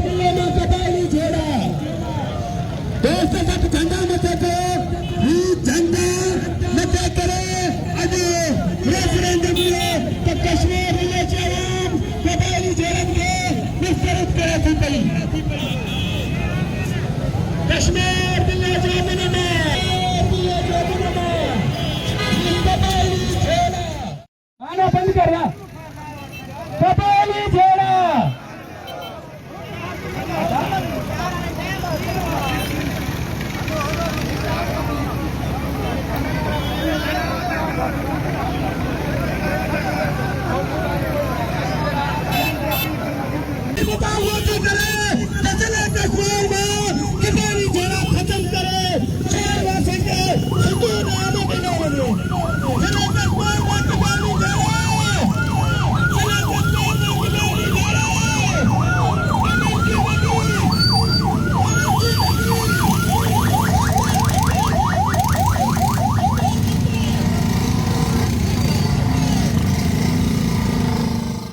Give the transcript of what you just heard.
जिल्ह्यानं कबायली झेडा देशासाठी झंडा मताचे ही झंडा मते करे आणि रेफरंडममुळे तर काश्मीर जिल्ह्याचे आवाम कबायली झेडांचे विस्तारित करायची पडली काश्मीर जिल्ह्याच्या आवामांना कबायली झेडा आना बंद करा कबायली झेडा